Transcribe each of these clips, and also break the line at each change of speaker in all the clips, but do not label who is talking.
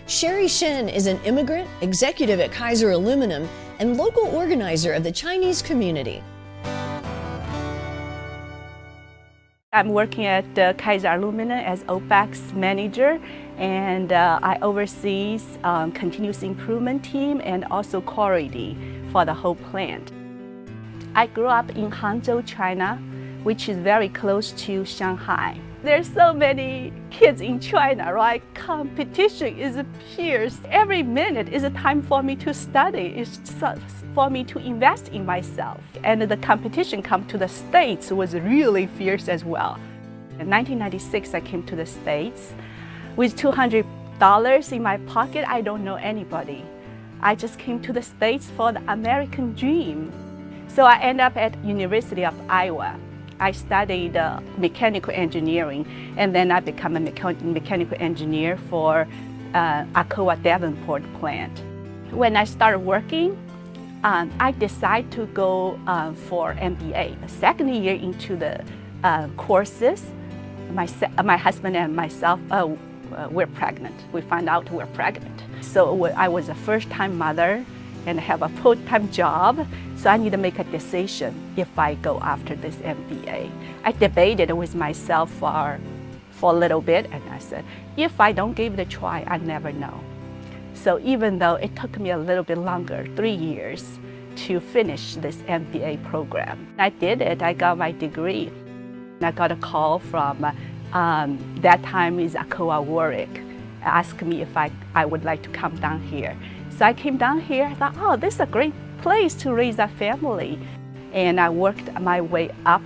Sherry Shen is an immigrant, executive at Kaiser Aluminum, and local organizer of the Chinese community.
I'm working at Kaiser Aluminum as OPEX manager, and I oversee continuous improvement team and also quality for the whole plant. I grew up in Hangzhou, China, which is very close to Shanghai. There's so many kids in China, right? Competition is fierce. Every minute is a time for me to study. It's for me to invest in myself. And the competition come to the States was really fierce as well. In 1996, I came to the States. With $200 in my pocket, I don't know anybody. I just came to the States for the American dream. So I ended up at University of Iowa. I studied mechanical engineering, and then I became a mechanical engineer for Alcoa Davenport plant. When I started working, I decided to go for MBA. The second year into the courses, my husband and myself were pregnant. We found out we were pregnant. So I was a first-time mother and have a full-time job, so I need to make a decision if I go after this MBA. I debated with myself for a little bit, and I said, if I don't give it a try, I never know. So even though it took me a little bit longer, 3 years, to finish this MBA program, I did it. I got my degree. I got a call from, that time is Alcoa Warwick, asked me if I would like to come down here. So I came down here, I thought, oh, this is a great place to raise a family. And I worked my way up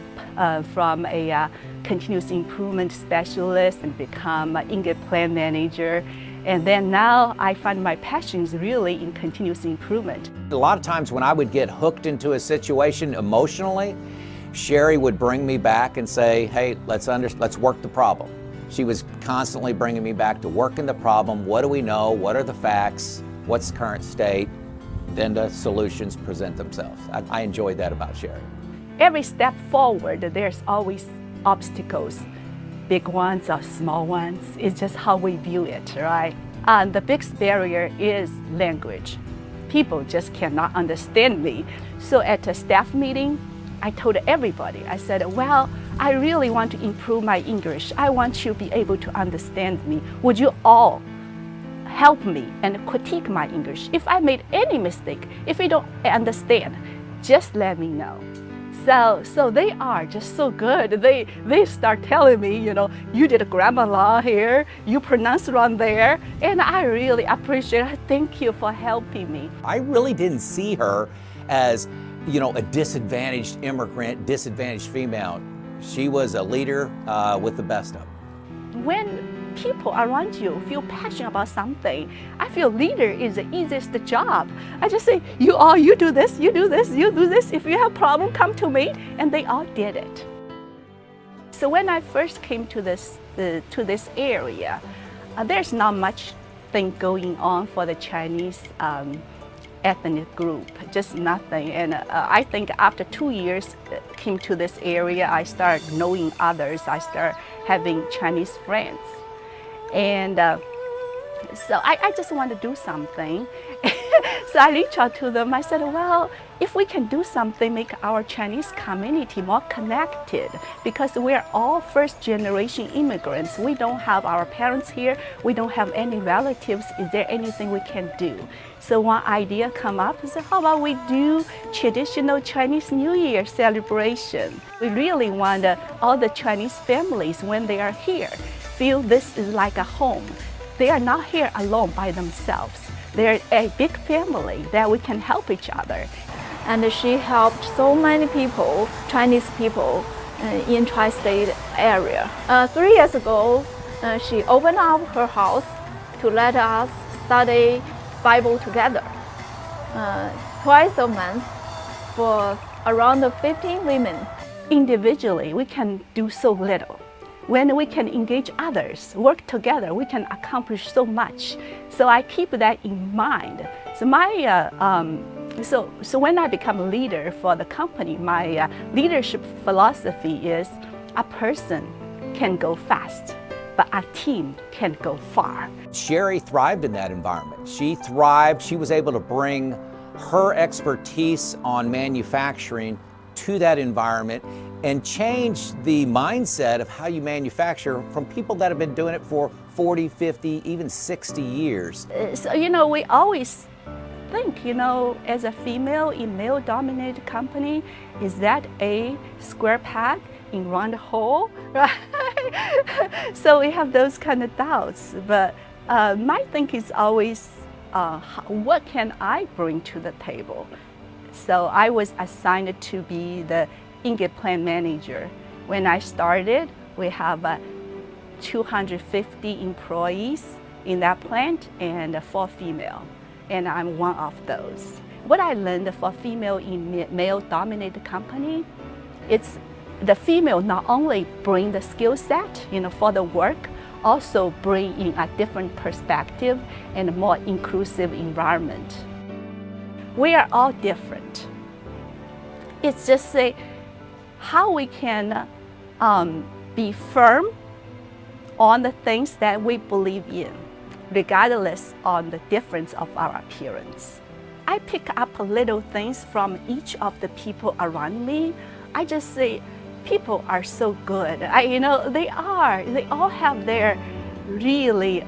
from a continuous improvement specialist and become an ingot plant manager. And then now I find my passion is really in continuous improvement.
A lot of times when I would get hooked into a situation emotionally, Sherry would bring me back and say, hey, let's work the problem. She was constantly bringing me back to working the problem. What do we know? What are the facts? What's the current state? Then the solutions present themselves. I enjoyed that about Sherry.
Every step forward, there's always obstacles, big ones or small ones. It's just how we view it, right? The biggest barrier is language. People just cannot understand me. So at a staff meeting, I told everybody, I said, well, I really want to improve my English. I want you to be able to understand me. Would you all help me and critique my English? If I made any mistake, if you don't understand, just let me know. So they are just so good. They start telling me, you know, you did a grammar law here, you pronounced wrong there, and I really appreciate it. Thank you for helping me.
I really didn't see her as, you know, a disadvantaged immigrant, disadvantaged female. She was a leader with the best of them.
When people around you feel passionate about something, I feel leader is the easiest job. I just say, you do this, you do this, you do this. If you have a problem, come to me. And they all did it. So when I first came to this area, there's not much thing going on for the Chinese ethnic group, just nothing. And I think after 2 years came to this area, I started knowing others. I started having Chinese friends. And so I just want to do something. So I reached out to them. I said, well, if we can do something, make our Chinese community more connected, because we're all first-generation immigrants. We don't have our parents here. We don't have any relatives. Is there anything we can do? So one idea come up is, how about we do traditional Chinese New Year celebration? We really want all the Chinese families, when they are here, feel this is like a home. They are not here alone by themselves. They're a big family that we can help each other.
And she helped so many people, Chinese people, in tri-state area. 3 years ago, she opened up her house to let us study Bible together. Twice a month for around 15 women.
Individually, we can do so little. When we can engage others, work together, we can accomplish so much. So I keep that in mind. So so when I become a leader for the company, my leadership philosophy is a person can go fast, but our team can go far.
Sherry thrived in that environment. She thrived. She was able to bring her expertise on manufacturing to that environment and change the mindset of how you manufacture from people that have been doing it for 40, 50, even 60 years.
So, we always think, as a female in male-dominated company, is that a square peg in round hole, right? So we have those kind of doubts. But my thinking is always, what can I bring to the table? So I was assigned to be the ingot plant manager. When I started, we have 250 employees in that plant and 4 female, and I'm one of those. What I learned for female in male-dominated company, it's the female not only bring the skill set, for the work, also bring in a different perspective and a more inclusive environment. We are all different. It's just how we can be firm on the things that we believe in, regardless of the difference of our appearance. I pick up little things from each of the people around me. I just say, people are so good. They are. They all have their really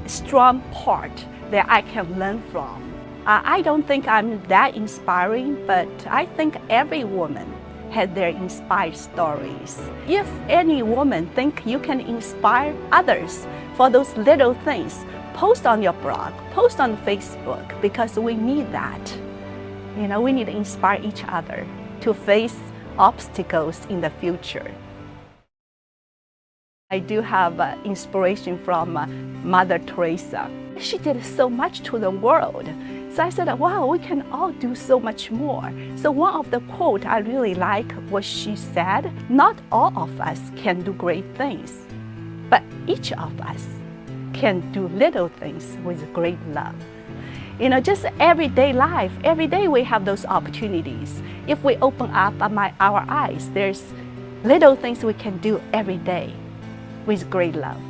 strong part that I can learn from. I don't think I'm that inspiring, but I think every woman had their inspired stories. If any woman think you can inspire others for those little things, post on your blog, post on Facebook, because we need that. We need to inspire each other to face obstacles in the future. I do have inspiration from Mother Teresa. She did so much to the world. So I said, wow, we can all do so much more. So one of the quotes I really like was she said, not all of us can do great things, but each of us can do little things with great love. Just everyday life, every day we have those opportunities. If we open up our eyes, there's little things we can do every day with great love.